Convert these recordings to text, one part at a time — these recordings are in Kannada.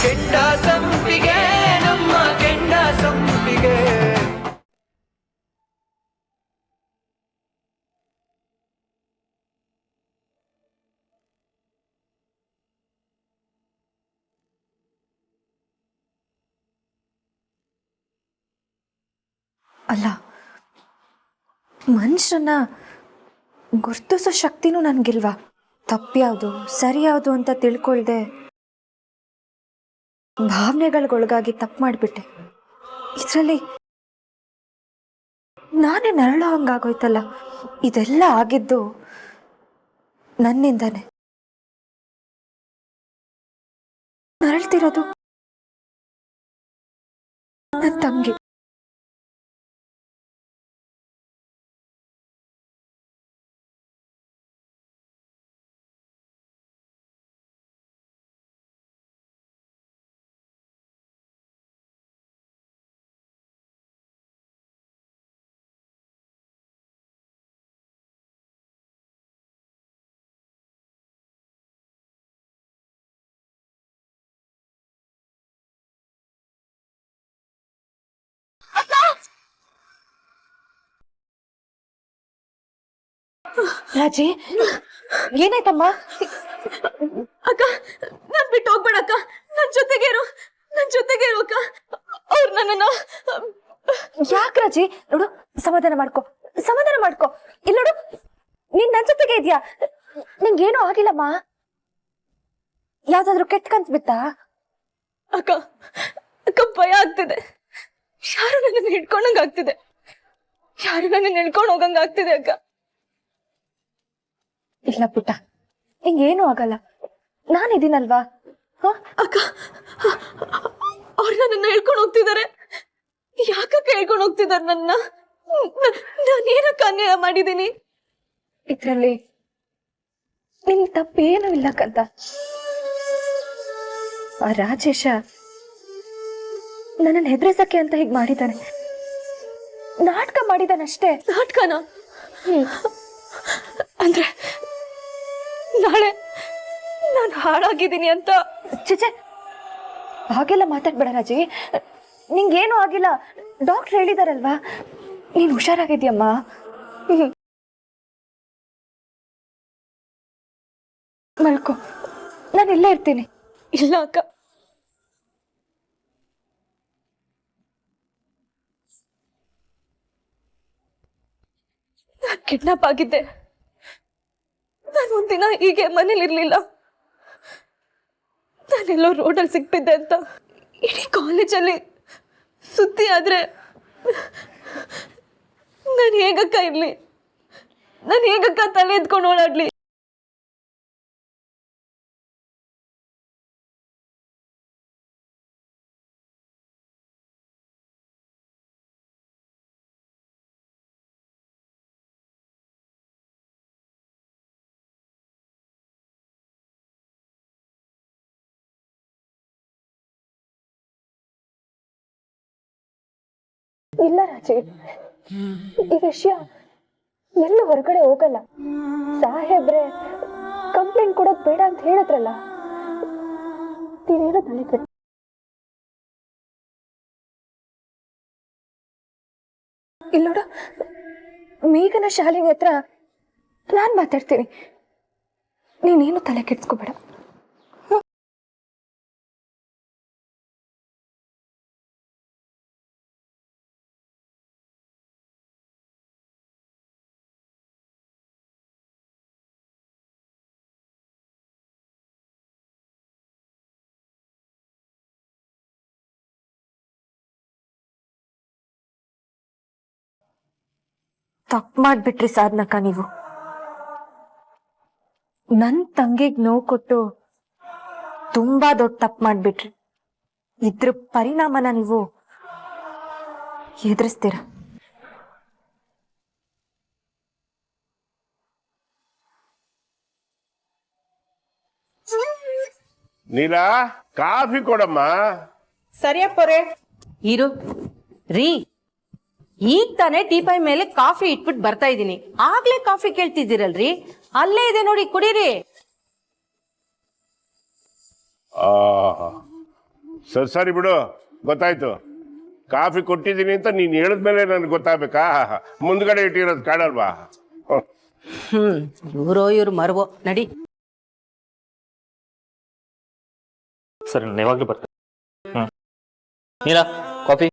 ಕೆಂಡ ಸಂಪಿಗೆ ನಮ್ಮ ಕೆಂಡ ಸಂಪಿಗೆ. ಅಲ್ಲ, ಮನುಷ್ಯರನ್ನ ಗುರ್ತಿಸೋ ಶಕ್ತಿನೂ ನನಗಿಲ್ವಾ? ತಪ್ಪ್ಯಾವುದು ಸರಿ ಯಾವುದು ಅಂತ ತಿಳ್ಕೊಳ್ದೆ ಭಾವನೆಗಳಿಗೊಳಗಾಗಿ ತಪ್ಪು ಮಾಡಿಬಿಟ್ಟೆ. ಇದರಲ್ಲಿ ನಾನೇ ನರಳೋ ಹಂಗಾಗೋಯ್ತಲ್ಲ. ಇದೆಲ್ಲ ಆಗಿದ್ದು ನನ್ನಿಂದಾನೆ. ನರಳ್ತಿರೋದು ನನ್ನ ತಂಗಿ. ರಾಜಿ, ಏನಾಯ್ತಮ್ಮ? ಅಕ್ಕ, ನಾನ್ ಬಿಟ್ಟು ಹೋಗ್ಬೇಡಕ್ಕ. ನನ್ ಜೊತೆಗೇರು ಅಕ್ಕ. ಅವ್ರು ನನ್ನನ್ನ ಯಾಕೆ ರಾಜಿ? ನೋಡು, ಸಮಾಧಾನ ಮಾಡ್ಕೊ. ಇಲ್ಲ ನೋಡು, ನೀನ್ ನನ್ ಜೊತೆಗೆ ಇದ್ಯಾ. ನಿಂಗೇನೂ ಆಗಿಲ್ಲಮ್ಮ. ಯಾವ್ದಾದ್ರು ಕೆಟ್ಟ ಕನ್ಸ್ ಬಿತ್ತಾ? ಅಕ್ಕ, ಭಯ ಆಗ್ತಿದೆ. ಯಾರು ನನ್ನ ಹಿಡ್ಕೊಂಡಂಗ ಆಗ್ತಿದೆ. ಹೋಗಂಗ ಆಗ್ತಿದೆ ಅಕ್ಕ. ಇಲ್ಲ ಪುಟ್ಟ, ಹಿಂಗೇನು ಆಗಲ್ಲ. ನಾನಿದ್ದೀನಲ್ವಾ? ಅಕ್ಕ, ಅವ್ರು ನನ್ನ ಹೇಳ್ಕೊಂಡು ಹೋಗ್ತಿದ್ದಾರೆ. ಯಾಕಕ್ಕ ಹೇಳ್ಕೊಂಡು ಹೋಗ್ತಿದಾರೆ ನನ್ನ? ನಾನೇನಕ್ಕ ಅನ್ಯಾಯ ಮಾಡಿದ್ದೀನಿ? ಇದ್ರಲ್ಲಿ ನಿನ್ ತಪ್ಪೇನು ಇಲ್ಲ ಕಂದ. ಆ ರಾಜೇಶ ನನ್ನನ್ನು ಹೆದರಿಸಕ್ಕೆ ಅಂತ ಹೀಗೆ ಮಾಡಿದ್ದಾನೆ. ನಾಟಕ ಮಾಡಿದಾನಷ್ಟೇ. ನಾಟಕನ? ಅಂದ್ರೆ ನಾಳೆ ನಾನು ಹಾಳಾಗಿದ್ದೀನಿ ಅಂತ? ಚಿಚೆ, ಹಾಗೆಲ್ಲ ಮಾತಾಡ್ಬೇಡ ರಾಜಿ. ನಿಂಗೇನು ಆಗಿಲ್ಲ, ಡಾಕ್ಟರ್ ಹೇಳಿದಾರಲ್ವಾ. ನೀನು ಹುಷಾರಾಗಿದ್ಯಮ್ಮ. ಮಲ್ಕೋ, ನಾನು ಇಲ್ಲೇ ಇರ್ತೀನಿ. ಇಲ್ಲ ಅಕ್ಕ, ನಾನು ಕಿಡ್ನಾಪ್ ಆಗಿದ್ದೆ. ನಾನು ಒಂದಿನ ಹೀಗೆ ಮನೇಲಿರ್ಲಿಲ್ಲ. ನಾನೆಲ್ಲೋ ರೋಡಲ್ಲಿ ಸಿಕ್ಬಿದ್ದೆ ಅಂತ ಇಡೀ ಕಾಲೇಜಲ್ಲಿ ಸುದ್ದಿ ಆದ್ರೆ ನಾನು ಹೇಗಕ್ಕ ಇರ್ಲಿ? ನಾನು ಹೇಗಕ್ಕ ತಲೆ ಎತ್ಕೊಂಡು ಓಡಾಡ್ಲಿ? ಇಲ್ಲ ರಾಜಿ, ಈ ವಿಷಯ ಎಲ್ಲೂ ಹೊರಗಡೆ ಹೋಗಲ್ಲ. ಸಾಹೇಬ್ರೆ ಕಂಪ್ಲೇಂಟ್ ಕೊಡೋದು ಬೇಡ ಅಂತ ಹೇಳಿದ್ರಲ್ಲ. ನೀವೇನೋ ತಲೆ ಕೆಟ್ಟ. ಇಲ್ಲೋಡು, ಮೇಘನ ಶಾಲಿನಿ ಹತ್ರ ನಾನು ಮಾತಾಡ್ತೀನಿ. ನೀನೇನು ತಲೆ ಕೆಡ್ಸ್ಕೋಬೇಡ. ತಪ್ಪು ಮಾಡ್ಬಿಟ್ರಿ ಸಾಧನಕ್ಕ ನೀವು. ನನ್ ತಂಗಿಗ್ ನೋವು ಕೊಟ್ಟು ತುಂಬಾ ದೊಡ್ಡ ತಪ್ಪು ಮಾಡ್ಬಿಟ್ರಿ. ಇದ್ರ ಪರಿಣಾಮನ ನೀವು ಎದುರಿಸ್ತೀರ. ನೀಲಾ, ಕಾಫಿ ಕೊಡಮ್ಮ. ಸರಿಯಪ್ಪರೇ. ಇರು ರೀ, ಈಗ ತಾನೇ ಟೀಪಾಯ್ ಮೇಲೆ ಕಾಫಿ ಇಟ್ಬಿಟ್ಟು ಬರ್ತಾ ಇದ್ದೀನಿ. ಆಗ್ಲೇ ಕಾಫಿ ಕೇಳ್ತಿದ್ದೀರಲ್ರಿ, ಅಲ್ಲೇ ಇದೆ ನೋಡಿ, ಕುಡೀರಿ. ಸರಿ ಬಿಡು, ಗೊತ್ತಾಯ್ತು. ಕಾಫಿ ಕೊಟ್ಟಿದ್ದೀನಿ ಅಂತ ನೀನು ಹೇಳಿದ್ಮೇಲೆ ನನಗೆ ಗೊತ್ತಾಗಬೇಕಾ? ಮುಂದ್ಗಡೆ ಇಟ್ಟಿರೋದು ಕಾಣಲ್ವಾ? ಇವ್ರು ಮರವೋ ನಡಿ. ಸರಿ ನಾನು ಇವಾಗಲೂ ಬರ್ತೇನೆ. ನೀನಾ ಕಾಫಿ?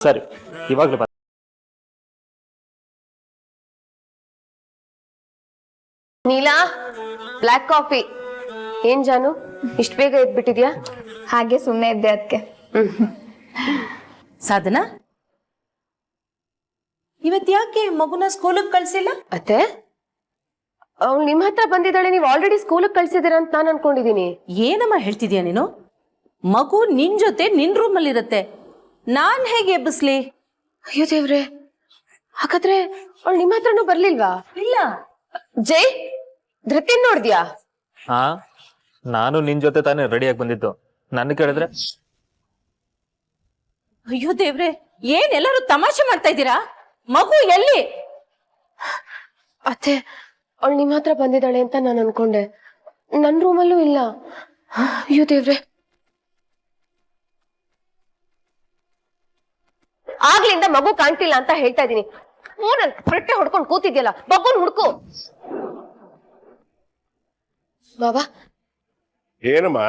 ಸರಿ ಇವಾಗಲೂ ಬರ್ತೀನಿ. Neela, black coffee. ಏನ್ ಜಾನು, ಇಷ್ಟು ಬೇಗ ಎದ್ಬಿಟ್ಟಿದ್ಯಾ? ಹಾಗೆ ಸುಮ್ಮನೆ ಇದ್ದೆ ಅದಕ್ಕೆ. ಸಾಧನಾ, ಇವತ್ ಯಾಕೆ ಮಗುನ ಸ್ಕೂಲಿಗೆ ಕಳ್ಸಿಲ್ಲ? ಅತ್ತೆ, ಅವ್ಳು ನಿಮ್ ಹತ್ರ ಬಂದಿದ್ದಾಳೆ, ನೀವು ಆಲ್ರೆಡಿ ಸ್ಕೂಲಿಗೆ ಕಳ್ಸಿದ್ದೀರಾ ಅಂತ ನಾನು ಅನ್ಕೊಂಡಿದೀನಿ. ಏನಮ್ಮ ಹೇಳ್ತಿದ್ಯಾ ನೀನು? ಮಗು ನಿನ್ ಜೊತೆ ನಿನ್ ರೂಮಲ್ಲಿ ಇರತ್ತೆ, ನಾನ್ ಹೇಗೆ ಎಬ್ಬಿಸ್ಲಿ? ಅಯ್ಯೋ ದೇವ್ರೆ, ಹಾಗಾದ್ರೆ ಅವಳು ನಿಮ್ ಹತ್ರನೂ ಬರ್ಲಿಲ್ವಾ? ಇಲ್ಲ. ಜೈ, ಧೃತಿನ್ ನೋಡ್ದ್ಯಾ? ಹಾ, ನಾನು ನಿನ್ ಜೊತೆ ತಾನೇ ರೆಡಿಯಾಗಿ ಬಂದಿದ್ದು. ನನ್ನ ಕೇಳಿದ್ರೆ ಅಯ್ಯೋ ದೇವ್ರೆ, ಏನ್ ಎಲ್ಲರೂ ತಮಾಷೆ ಮಾಡ್ತಾ ಇದ್ದೀರಾ? ಮಗು ಎಲ್ಲಿ? ಅತ್ತೆ, ಅವಳು ನಿಮ್ ಹತ್ರ ಬಂದಿದ್ದಾಳೆ ಅಂತ ನಾನು ಅನ್ಕೊಂಡೆ. ನನ್ ರೂಮಲ್ಲೂ ಇಲ್ಲ. ಅಯ್ಯೋ ದೇವ್ರೆ, ಆಗ್ಲಿಂದ ಮಗು ಕಾಣ್ತಿಲ್ಲ ಅಂತ ಹೇಳ್ತಾ ಇದೀನಿ. ಫೋನಲ್ಲಿ ಹೊಟ್ಟೆ ಹೊಡ್ಕೊಂಡು ಕೂತಿದ್ಯಲ್ಲ, ಮಗುನ್ ಹುಡ್ಕು. ಬಾಬಾ, ಏನಮ್ಮ?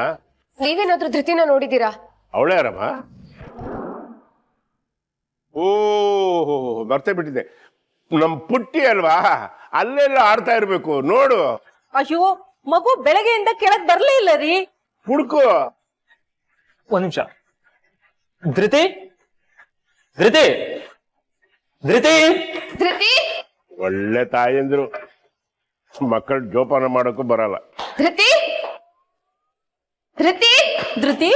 ನೀವೇನಾದ್ರೂ ಧೃತಿನ ನೋಡಿದೀರಾ? ಅವಳೇ ಯಾರಮ್ಮ? ಓ, ಮರ್ತೇ ಬಿಟ್ಟಿದ್ದೆ. ನಮ್ ಪುಟ್ಟಿ ಅಲ್ವಾ, ಅಲ್ಲೆಲ್ಲ ಆಡ್ತಾ ಇರ್ಬೇಕು ನೋಡು. ಅಯ್ಯೋ, ಮಗು ಬೆಳಗ್ಗೆಯಿಂದ ಕೆಳಗ್ ಬರ್ಲೇ ಇಲ್ಲ ರೀ. ಹುಡ್ಕು. ಒಂದ್ ನಿಮಿಷ. ಧೃತಿ, ಧೃತಿ, ಧೃತಿ. ಧೃತಿ, ಒಳ್ಳೆ ತಾಯಂದ್ರು ಮಕ್ಕಳು ಜೋಪಾನ ಮಾಡೋಕ್ಕೂ ಬರಲ್ಲ. ಧೃತಿ, ಧೃತಿ, ಧೃತಿ,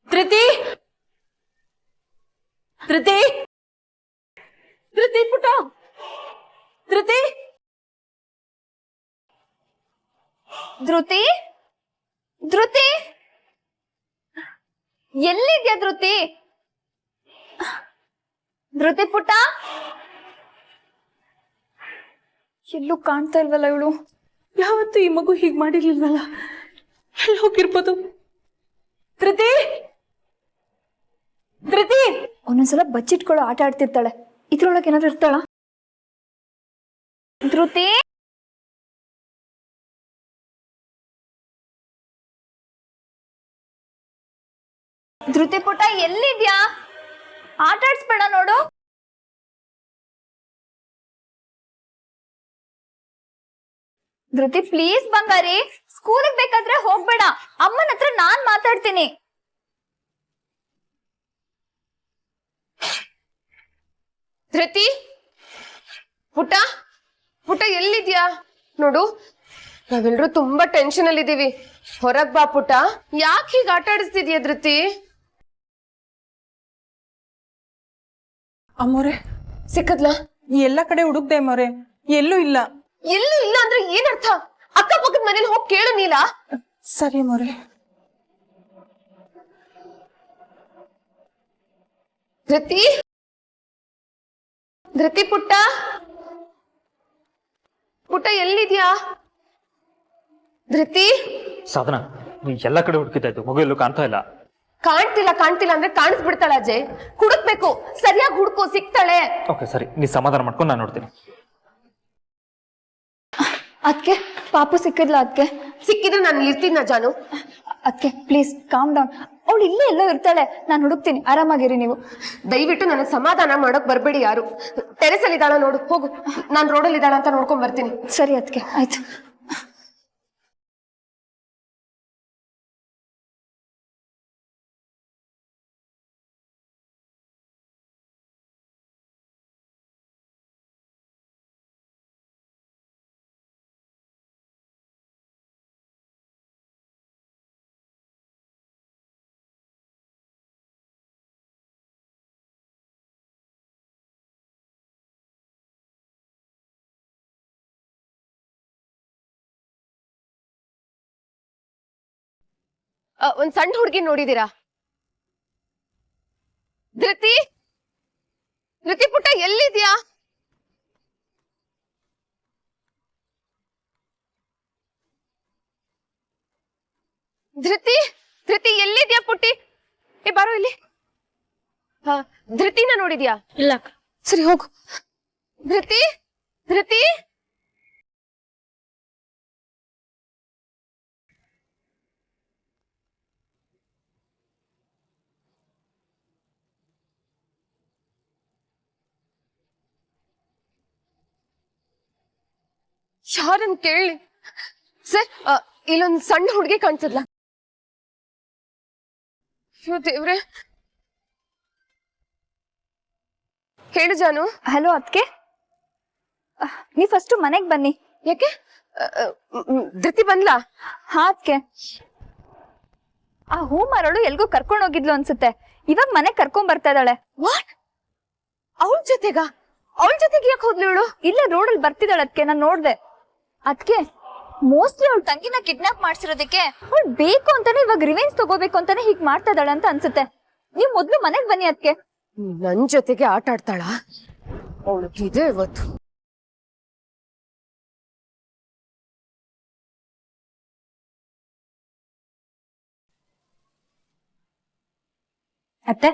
ಧೃತಿ, ಧೃತಿ, ಧೃತಿ ಪುಟ, ಧೃತಿ, ಧೃತಿ, ಧೃತಿ, ಎಲ್ಲಿದ್ಯಾ ಧೃತಿ? ಧೃತಿ ಪುಟ್ಟ, ಎಲ್ಲೂ ಕಾಣ್ತಾ ಇಲ್ವಲ್ಲ ಇವಳು. ಯಾವತ್ತು ಈ ಮಗು ಹೀಗ್ ಮಾಡಿರ್ಲಿಲ್ವಲ್ಲ, ಎಲ್ಲಿ ಹೋಗಿರ್ಬೋದು? ಧೃತಿ, ಧೃತಿ. ಒಂದೊಂದ್ಸಲ ಬಚ್ಚಿಟ್ಕೊಳ್ಳೋ ಆಟ ಆಡ್ತಿರ್ತಾಳೆ, ಇದ್ರೊಳಗೆ ಏನಾದ್ರು ಇರ್ತಾಳ? ಧೃತಿ, ಧೃತಿ ಪುಟ್ಟ ಎಲ್ಲಿದ್ಯಾ? ಆಟ ಆಡ್ಸ್ಬೇಡ ನೋಡು. ಧೃತಿ ಪ್ಲೀಸ್ ಬಂಗಾರಿ, ಸ್ಕೂಲಿಗೆ ಬೇಕಾದ್ರೆ ಹೋಗ್ಬೇಡ, ಅಮ್ಮನ ಹತ್ರ ನಾನ್ ಮಾತಾಡ್ತೀನಿ. ಧೃತಿ, ಪುಟ್ಟ, ಪುಟ್ಟ ಎಲ್ಲಿದ್ಯಾ? ನೋಡು, ನಾವೆಲ್ಲರೂ ತುಂಬಾ ಟೆನ್ಷನ್ ಅಲ್ಲಿ ಇದೀವಿ. ಹೊರಗ್ ಬಾ ಪುಟ್ಟ. ಯಾಕೆ ಹೀಗೆ ಆಟ ಆಡಿಸ್ತಿದ್ಯಾ ಧೃತಿ? ಅಮ್ಮೋರೆ, ಸಿಕ್ಕದ್ಲಾ? ಎಲ್ಲ ಕಡೆ ಹುಡುಕ್ದೆ ಅಮ್ಮೋರೆ, ಎಲ್ಲೂ ಇಲ್ಲ. ಎಲ್ಲೂ ಇಲ್ಲ ಅಂದ್ರೆ ಏನರ್ಥ? ಅಕ್ಕಪಕ್ಕದ ಮನೇಲಿ ಹೋಗಿ ಕೇಳು ನೀಲಾ. ಸರಿ ಅಮ್ಮೋರೆ. ಧೃತಿ, ಧೃತಿ ಪುಟ್ಟ, ಪುಟ್ಟ ಎಲ್ಲಿದ್ಯಾ? ಧೃತಿ, ಸಾಧನಾ, ನೀ ಎಲ್ಲ ಕಡೆ ಹುಡುಕಿದ್ದಾಯ್ತು, ಮಗು ಎಲ್ಲೂ ಕಾಣ್ತಾ ಇಲ್ಲ. ಕಾಣ್ತಿಲ್ಲ ಕಾಣ್ತಿಲ್ಲ ಅಂದ್ರೆ ಕಾಣಿಸ್ಬಿಡ್ತಾಳ ಅಜಯ್. ಹುಡುಕ್ಬೇಕು, ಸರಿಯಾಗಿ ಹುಡ್ಕು, ಸಿಗ್ತಾಳೆ. ಓಕೆ ಸರಿ, ನೀ ಸಮಾಧಾನ ಮಾಡ್ಕೊಂಡು ನಾನು ನೋಡ್ತೀನಿ. ಅದ್ಕೆ ಪಾಪು ಸಿಕ್ಕಿದ್ಲ? ಅದ್ಕೆ ಸಿಕ್ಕಿದ್ರೆ ನಾನು ಇರ್ತೀನ ಜಾನು. ಅದ್ಕೆ ಪ್ಲೀಸ್ ಕಾಮ್ ಡೌನ್. ಅವಳು ಇಲ್ಲೇ ಎಲ್ಲೋ ಇರ್ತಾಳೆ, ನಾನು ಹುಡುಕ್ತೀನಿ, ಆರಾಮಾಗಿರಿ ನೀವು. ದಯವಿಟ್ಟು ನನಗೆ ಸಮಾಧಾನ ಮಾಡೋಕ್ ಬರ್ಬೇಡಿ ಯಾರು. ಟೆರೆಸ್ ಅಲ್ಲಿ ಇದ್ದಾಳ ನೋಡು, ಹೋಗು. ನಾನು ರೋಡಲ್ಲಿ ಇದ್ದಾಳ ಅಂತ ನೋಡ್ಕೊಂಡ್ ಬರ್ತೀನಿ. ಸರಿ ಅದ್ಕೆ, ಆಯ್ತು. ಒಂದ್ ಸಣ್ಣ ಹುಡುಗಿ ನೋಡಿದೀರಾ? ಧೃತಿ, ಧೃತಿ ಪುಟ್ಟ ಎಲ್ಲಿದ್ಯಾ? ಧೃತಿ, ಧೃತಿ ಎಲ್ಲಿದ್ಯಾ ಪುಟ್ಟಿ? ಏ ಬಾರೋ ಇಲ್ಲಿ. ಧೃತಿನ ನೋಡಿದ್ಯಾ? ಇಲ್ಲ. ಸರಿ ಹೋಗು. ಧೃತಿ, ಧೃತಿ. ಯಾರನ್ ಕೇಳಿ ಸರ್? ಇಲ್ಲೊಂದ್ ಸಣ್ಣ ಹುಡುಗಿ ಕಾಣಿಸದ್ಲ. ಅಯ್ಯೋ ದೇವ್ರೆ. ಹೇಳು ಜಾನು. ಹಲೋ ಅದಕ್ಕೆ, ನೀವ್ ಫಸ್ಟ್ ಮನೆಗ್ ಬನ್ನಿ. ಯಾಕೆ? ಧೃತಿ ಬಂದ್ಲಾ? ಹಾ ಅದಕ್ಕೆ, ಆ ಹೂ ಮರಳು ಎಲ್ಗೂ ಕರ್ಕೊಂಡ್ ಹೋಗಿದ್ಲು ಅನ್ಸುತ್ತೆ. ಇವಾಗ ಮನೆ ಕರ್ಕೊಂಡ್ ಬರ್ತಾ ಇದ್ದಾಳೆ. ವಾಟ್? ಅವಳ ಜೊತೆಗ? ಅವಳ ಜೊತೆಗೆ ಯಾಕೆ ಹೋದ್ಲು ಇವಳು? ಇಲ್ಲೇ ರೋಡಲ್ಲಿ ಬರ್ತಿದ್ದಾಳೆ ಅದಕ್ಕೆ, ನಾನ್ ನೋಡ್ದೆ. ಅದಕ್ಕೆ ಮೋಸ್ಟ್ಲಿ ಅವಳ ತಂಗಿನ ಕಿಡ್ನಾಪ್ ಮಾಡ್ಸಿರೋದಕ್ಕೆ ಅವಳು ಬೇಕು ಅಂತಾನೆ ಇವಾಗ ರಿವೆಂಜ್ ತಗೋಬೇಕು ಅಂತಾನೆ ಹೀಗ್ ಮಾಡ್ತಾ ಇದ್ದಾಳೆ ಅಂತ ಅನ್ಸುತ್ತೆ. ನೀವ್ ಮೊದ್ಲು ಮನೆಗ್ ಬನ್ನಿ ಅದಕ್ಕೆ. ನನ್ ಜೊತೆಗೆ ಆಟ ಆಡ್ತಾಳ ಅವಳಿಗಿದೆ ಇವತ್ತು. ಅತ್ತೆ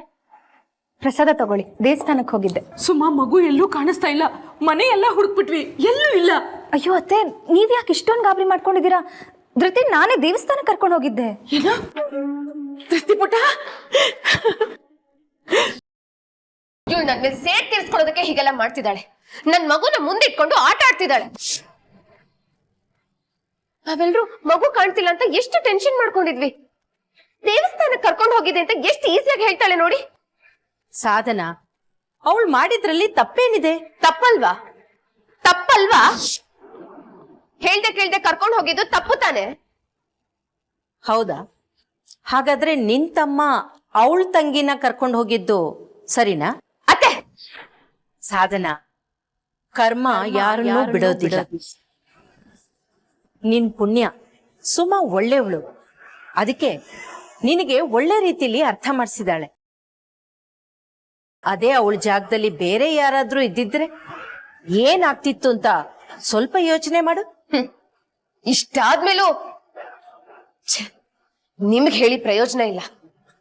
ಪ್ರಸಾದ ತಗೊಳ್ಳಿ, ದೇವಸ್ಥಾನಕ್ಕೆ ಹೋಗಿದ್ದೆ. ಸುಮಾ, ಮಗು ಎಲ್ಲೂ ಕಾಣಿಸ್ತಾ ಇಲ್ಲ. ಮನೆ ಎಲ್ಲ ಹುಡುಕ್ಬಿಟ್ವಿ, ಎಲ್ಲೂ ಇಲ್ಲ. ಅಯ್ಯೋ ಅತ್ತೆ, ನೀವ್ ಯಾಕೆ ಇಷ್ಟೊಂದು ಗಾಬರಿ ಮಾಡ್ಕೊಂಡಿದ್ದೀರಾ? ಧೃತಿ ನಾನೇ ದೇವಸ್ಥಾನಕ್ಕೆ ಕರ್ಕೊಂಡು ಹೋಗಿದ್ದೆ. ಏನು? ಧೃತಿ ಪುಟ್ಟ, ಇವಳು ನನ್ ಮೇಲೆ ಸೇಟ್ ತೀರ್ಸ್ಕೊಳ್ಳೋದಕ್ಕೆ ಹೀಗೆಲ್ಲ ಮಾಡ್ತಿದ್ದಾಳೆ. ನನ್ ಮಗುನ ಮುಂದಿಟ್ಕೊಂಡು ಆಟ ಆಡ್ತಿದ್ದಾಳೆ. ನಾವೆಲ್ರು ಮಗು ಕಾಣ್ತಿಲ್ಲ ಅಂತ ಎಷ್ಟು ಟೆನ್ಷನ್ ಮಾಡ್ಕೊಂಡಿದ್ವಿ. ದೇವಸ್ಥಾನಕ್ಕೆ ಕರ್ಕೊಂಡು ಹೋಗಿದೆ ಅಂತ ಎಷ್ಟು ಈಸಿಯಾಗಿ ಹೇಳ್ತಾಳೆ ನೋಡಿ. ಸಾಧನ, ಅವಳು ಮಾಡಿದ್ರಲ್ಲಿ ತಪ್ಪೇನಿದೆ? ತಪ್ಪಲ್ವಾ? ತಪ್ಪಲ್ವಾ? ಹೇಳ್ದೆ ಕೇಳ್ದೆ ಕರ್ಕೊಂಡು ಹೋಗಿದ್ದು ತಪ್ಪು ತಾನೆ? ಹೌದಾ? ಹಾಗಾದ್ರೆ ನಿನ್ ತಮ್ಮ ಅವಳ ತಂಗಿನ ಕರ್ಕೊಂಡು ಹೋಗಿದ್ದು ಸರಿನಾ? ಅತ್ತೆ, ಸಾಧನ, ಕರ್ಮ ಯಾರನ್ನೂ ಬಿಡೋದಿಲ್ಲ. ನಿನ್ ಪುಣ್ಯ. ಸುಮ ಒಳ್ಳೆಯವಳು, ಅದಕ್ಕೆ ನಿನಗೆ ಒಳ್ಳೆ ರೀತಿಲಿ ಅರ್ಥ ಮಾಡಿಸಿದಾಳೆ. ಅದೇ ಅವಳ ಜಾಗದಲ್ಲಿ ಬೇರೆ ಯಾರಾದ್ರೂ ಇದ್ದಿದ್ರೆ ಏನಾಗ್ತಿತ್ತು ಅಂತ ಸ್ವಲ್ಪ ಯೋಚನೆ ಮಾಡು. ಇಷ್ಟಾದ್ಮೇಲೂ ನಿಮ್ಗೆ ಹೇಳಿ ಪ್ರಯೋಜನ ಇಲ್ಲ.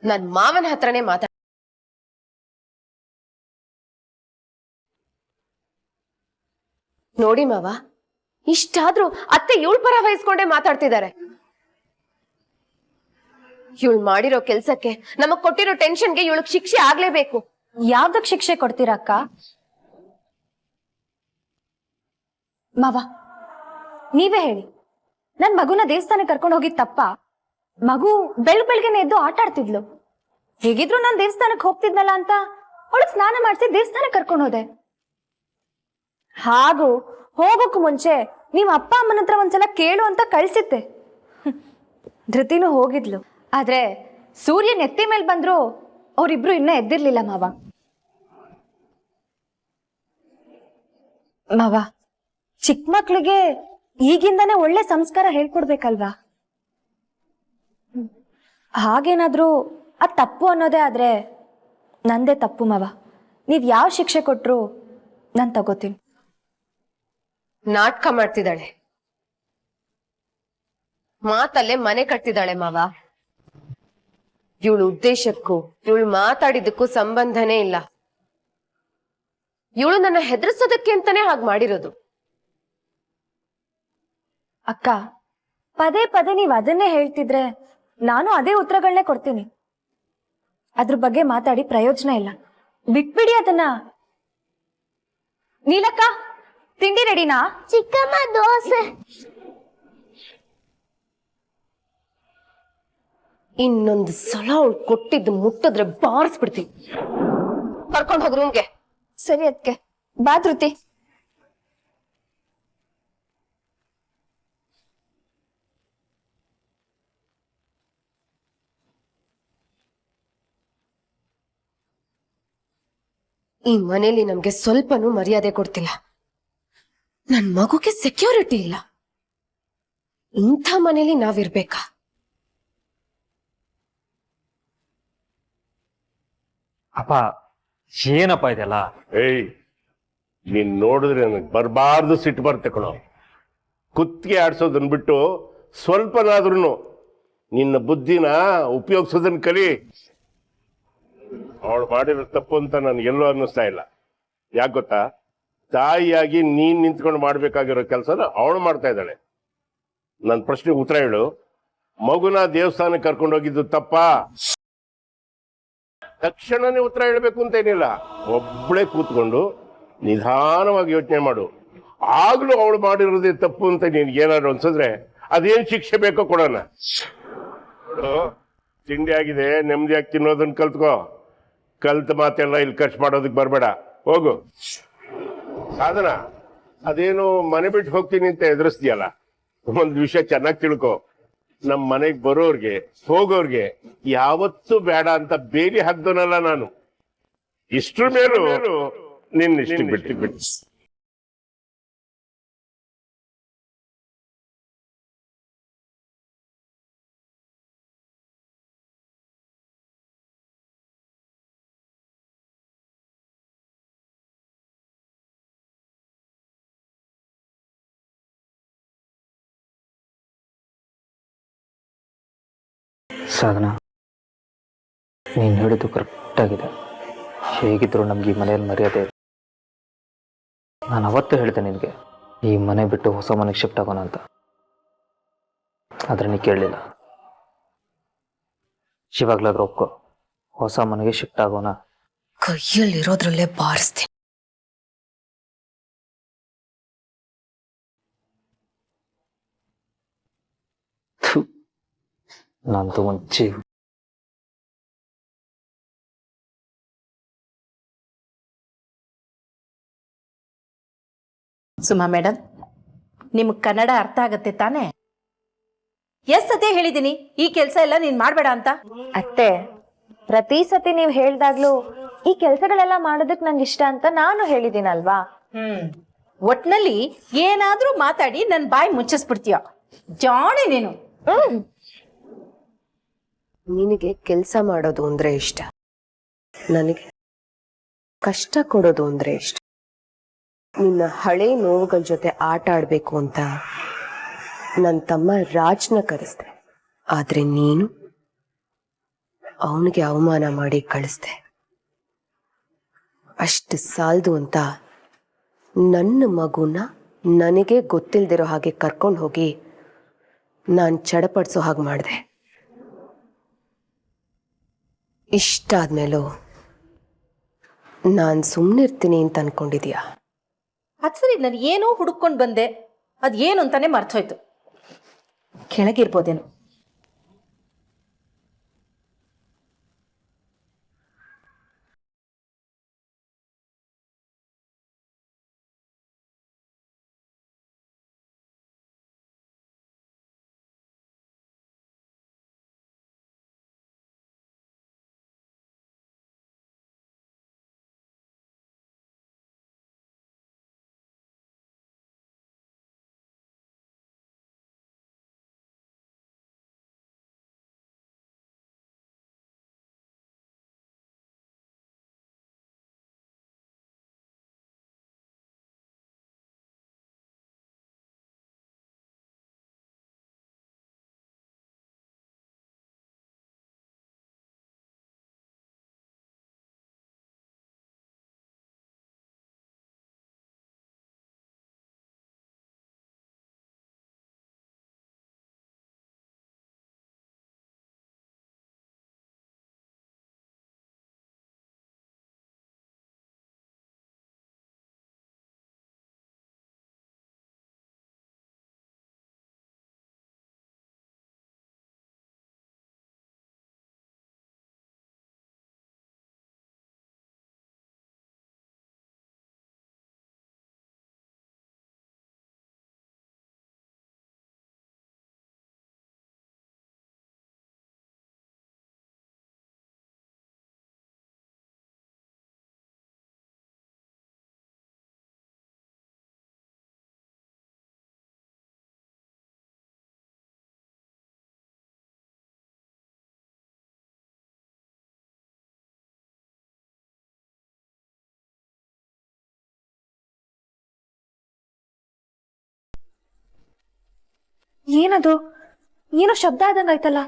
ನನ್ ಮಾವನ ಹತ್ರನೇ ಮಾತಾಡ. ನೋಡಿ ಮಾವ, ಇಷ್ಟಾದ್ರೂ ಅತ್ತೆ ಇವಳ ಪರ ವಹಿಸ್ಕೊಂಡೇ ಮಾತಾಡ್ತಿದ್ದಾರೆ. ಇವಳು ಮಾಡಿರೋ ಕೆಲ್ಸಕ್ಕೆ, ನಮಗ್ ಕೊಟ್ಟಿರೋ ಟೆನ್ಷನ್ಗೆ ಇವಳಿಗೆ ಶಿಕ್ಷೆ ಆಗ್ಲೇಬೇಕು. ಯಾವ್ದಕ್ ಶಿಕ್ಷೆ ಕೊಡ್ತೀರಾ ಅಕ್ಕ? ಮಾವ ನೀವೇ ಹೇಳಿ, ನನ್ ಮಗುನ ದೇವಸ್ಥಾನಕ್ಕೆ ಕರ್ಕೊಂಡು ಹೋಗಿದ್ ತಪ್ಪ? ಮಗು ಬೆಳಗ್ಗೆನೆ ಎದ್ದು ಆಟ ಆಡ್ತಿದ್ಲು. ಹೇಗಿದ್ರು ನಾನ್ ದೇವಸ್ಥಾನಕ್ಕೆ ಹೋಗ್ತಿದ್ನಲ್ಲ ಅಂತ ಅವಳಗ್ ಸ್ನಾನ ಮಾಡಿಸಿ ದೇವಸ್ಥಾನಕ್ಕೆ ಕರ್ಕೊಂಡು ಹೋದೆ. ಹಾಗೂ ಹೋಗೋಕ್ ಮುಂಚೆ ನೀವ್ ಅಪ್ಪ ಅಮ್ಮನ ಹತ್ರ ಒಂದ್ಸಲ ಕೇಳು ಅಂತ ಕಳ್ಸಿದ್ದೆ. ಧೃತಿನೂ ಹೋಗಿದ್ಲು, ಆದ್ರೆ ಸೂರ್ಯ ನೆತ್ತಿ ಮೇಲೆ ಬಂದ್ರು ಅವರಿಬ್ರು ಇನ್ನೂ ಎದ್ದಿರ್ಲಿಲ್ಲ ಮಾವ. ಮಾವ, ಚಿಕ್ಕ ಮಕ್ಳಿಗೆ ಈಗಿಂದಾನೇ ಒಳ್ಳೆ ಸಂಸ್ಕಾರ ಹೇಳ್ಕೊಡ್ಬೇಕಲ್ವಾ? ಹಾಗೇನಾದ್ರೂ ಅದ್ ತಪ್ಪು ಅನ್ನೋದೇ ಆದ್ರೆ ನಂದೇ ತಪ್ಪು ಮಾವ. ನೀವ್ ಯಾವ ಶಿಕ್ಷೆ ಕೊಟ್ರು ನಾನ್ ತಗೋತೀನಿ. ನಾಟಕ ಮಾಡ್ತಿದ್ದಾಳೆ, ಮಾತಲ್ಲೇ ಮನೆ ಕಟ್ತಿದ್ದಾಳೆ ಮಾವ. ಇವಳು ಉದ್ದೇಶಕ್ಕೂ ಇವಳು ಮಾತಾಡಿದ್ದಕ್ಕೂ ಸಂಬಂಧನೇ ಇಲ್ಲ. ಇವಳು ನನ್ನ ಹೆದರ್ಸೋದಕ್ಕೆ ಅಂತಾನೆ ಹಾಗೆ ಮಾಡಿರೋದು. ಅಕ್ಕ, ಪದೇ ಪದೇ ನೀವ್ ಅದನ್ನೇ ಹೇಳ್ತಿದ್ರೆ ನಾನು ಅದೇ ಉತ್ತರಗಳನ್ನೇ ಕೊಡ್ತೀನಿ. ಅದ್ರ ಬಗ್ಗೆ ಮಾತಾಡಿ ಪ್ರಯೋಜನ ಇಲ್ಲ, ಬಿಟ್ಬಿಡಿ ಅದನ್ನ. ನೀಲಕ್ಕ, ತಿಂಡಿ ರೆಡಿನಾ? ಚಿಕ್ಕಮ್ಮ ದೋಸೆ. ಇನ್ನೊಂದು ಸಲ ಅವಳು ಕೊಟ್ಟಿದ್ದು ಮುಟ್ಟಿದ್ರೆ ಬಾರಿಸ್ಬಿಡ್ತೀನಿ. ಕರ್ಕೊಂಡು ಹೋಗ್ ರೂಮ್ಗೆ. ಸರಿ ಅದಕ್ಕೆ, ಬಾ ಧೃತಿ. ಈ ಮನೇಲಿ ನಮ್ಗೆ ಸ್ವಲ್ಪನೂ ಮರ್ಯಾದೆ ಕೊಡ್ತಿಲ್ಲ. ನನ್ ಮಗುಗೆ ಸೆಕ್ಯೂರಿಟಿ ಇಲ್ಲ. ಇಂಥ ಮನೇಲಿ ನಾವಿರ್ಬೇಕಾ? ಅಪ್ಪ, ಏನಪ್ಪ ಇದೆಲ್ಲ? ಏಯ್, ನೀನ್ ನೋಡಿದ್ರೆ ನನಗೆ ಬರಬಾರ್ದು ಸಿಟ್ಟು ಬರುತ್ತೆ ಕಣೋ. ಕುತ್ತಿಗೆ ಆಡ್ಸೋದನ್ನ ಬಿಟ್ಟು ಸ್ವಲ್ಪನಾದ್ರೂ ನಿನ್ನ ಬುದ್ಧಿನ ಉಪಯೋಗಿಸೋದನ್ನ ಕಲಿ. ಅವಳು ಮಾಡಿರೋ ತಪ್ಪು ಅಂತ ನನಗೆಲ್ಲೋ ಅನ್ನಿಸ್ತಾ ಇಲ್ಲ. ಯಾಕೆ ಗೊತ್ತಾ, ತಾಯಿಯಾಗಿ ನೀನ್ ನಿಂತ್ಕೊಂಡು ಮಾಡ್ಬೇಕಾಗಿರೋ ಕೆಲಸನ ಅವಳು ಮಾಡ್ತಾ ಇದ್ದಾಳೆ. ನನ್ನ ಪ್ರಶ್ನೆಗೆ ಉತ್ತರ ಹೇಳು. ಮಗುನ ದೇವಸ್ಥಾನಕ್ಕೆ ಕರ್ಕೊಂಡೋಗಿದ್ದು ತಪ್ಪಾ? ತಕ್ಷಣನೇ ಉತ್ತರ ಹೇಳಬೇಕು ಅಂತೇನಿಲ್ಲ. ಒಬ್ಬಳೇ ಕೂತ್ಕೊಂಡು ನಿಧಾನವಾಗಿ ಯೋಚನೆ ಮಾಡು. ಆಗ್ಲೂ ಅವಳು ಮಾಡಿರೋದೇ ತಪ್ಪು ಅಂತ ನಿನ್ಗೇನಾದ್ರು ಅನ್ಸಿದ್ರೆ ಅದೇನ್ ಶಿಕ್ಷೆ ಬೇಕೋ ಕೊಡೋಣ. ತಿಂಡಿ ಆಗಿದೆ, ನೆಮ್ಮದಿಯಾಗಿ ತಿನ್ನೋದನ್ನ ಕಲ್ತ್ಕೋ. ಕಲ್ತ ಮಾತೆಲ್ಲ ಇಲ್ಲಿ ಖರ್ಚು ಮಾಡೋದಕ್ಕೆ ಬರಬೇಡ. ಹೋಗು. ಸಾಧನ, ಅದೇನು ಮನೆ ಬಿಟ್ಟು ಹೋಗ್ತೀನಿ ಅಂತ ಎದುರಿಸ್ತೀಯಲ್ಲ, ಒಂದು ವಿಷಯ ಚೆನ್ನಾಗಿ ತಿಳ್ಕೊ. ನಮ್ಮ ಮನೆಗೆ ಬರೋರ್ಗೆ ಹೋಗೋರ್ಗೆ ಯಾವತ್ತೂ ಬೇಡ ಅಂತ ಬೇಲಿ ಹಾಕ್ದೋನಲ್ಲ ನಾನು. ಇಷ್ಟ್ರ ಮೇಲೂ ನಿನ್ನ ಇಷ್ಟ ಬಿಟ್ಟು ಸಾಧನ, ನೀನು ಹೇಳಿದ್ದು ಕರೆಕ್ಟಾಗಿದೆ. ಹೇಗಿದ್ರು ನಮ್ಗೆ ಈ ಮನೆಯಲ್ಲಿ ಮರ್ಯಾದೆ ಇದೆ. ನಾನು ಅವತ್ತೇ ಹೇಳಿದೆ ನಿನಗೆ ಈ ಮನೆ ಬಿಟ್ಟು ಹೊಸ ಮನೆಗೆ ಶಿಫ್ಟ್ ಆಗೋಣ ಅಂತ. ಆದರೆ ನೀ ಕೇಳಲಿಲ್ಲ. ಇವಾಗಲಾದ್ರೂ ಒಪ್ಕೋ, ಹೊಸ ಮನೆಗೆ ಶಿಫ್ಟ್ ಆಗೋಣ. ಕೈಯಲ್ಲಿರೋದ್ರಲ್ಲೇ ಬಾರಿಸ್ತೀನಿ. ನಂದು ಒಂದು ಜೀವ. ಸುಮಾ ಮೇಡಮ್, ನಿಮ್ಗೆ ಕನ್ನಡ ಅರ್ಥ ಆಗತ್ತೆ ತಾನೇ? ಅದೇ ಹೇಳಿದ್ದೀನಿ, ಈ ಕೆಲಸ ಎಲ್ಲ ನೀನ್ ಮಾಡ್ಬೇಡ ಅಂತ. ಅತ್ತೆ, ಪ್ರತಿ ಸತಿ ನೀವು ಹೇಳ್ದಾಗ್ಲೂ ಈ ಕೆಲ್ಸಗಳೆಲ್ಲ ಮಾಡೋದಕ್ ನಂಗೆ ಇಷ್ಟ ಅಂತ ನಾನು ಹೇಳಿದ್ದೀನಲ್ವಾ. ಒಟ್ನಲ್ಲಿ ಏನಾದ್ರೂ ಮಾತಾಡಿ ನನ್ ಬಾಯಿ ಮುಚ್ಚಿಸ್ಬಿಡ್ತೀಯ. ಜಾಣಿ ನೀನು. ನಿನಗೆ ಕೆಲಸ ಮಾಡೋದು ಅಂದ್ರೆ ಇಷ್ಟ, ನನಗೆ ಕಷ್ಟ ಕೊಡೋದು ಅಂದ್ರೆ ಇಷ್ಟ. ನಿನ್ನ ಹಳೆ ನೋವುಗಳ ಜೊತೆ ಆಟ ಆಡ್ಬೇಕು ಅಂತ ನನ್ನ ತಮ್ಮ ರಾಜ್ನ ಕರೆಸ್ದೆ. ಆದ್ರೆ ನೀನು ಅವನಿಗೆ ಅವಮಾನ ಮಾಡಿ ಕಳಿಸ್ದೆ. ಅಷ್ಟು ಸಾಲದು ಅಂತ ನನ್ನ ಮಗುನ ನನಗೆ ಗೊತ್ತಿಲ್ದಿರೋ ಹಾಗೆ ಕರ್ಕೊಂಡು ಹೋಗಿ ನಾನು ಚಡಪಡಿಸೋ ಹಾಗೆ ಮಾಡಿದೆ. ಇಷ್ಟಾದ್ಮೇಲೂ ನಾನು ಸುಮ್ಮನಿರ್ತೀನಿ ಅಂತ ಅನ್ಕೊಂಡಿದ್ಯಾ? ಅದ್ ಸರಿ, ನಾನು ಏನೋ ಹುಡುಕೊಂಡು ಬಂದೆ, ಅದ್ ಏನು ಅಂತಾನೆ ಮರ್ತೋಯ್ತು. ಕೆಳಗಿರ್ಬೋದೇನು. ಏನದು? ಏನೋ ಶಬ್ದ ಆದಂಗಾಯ್ತಲ್ಲ.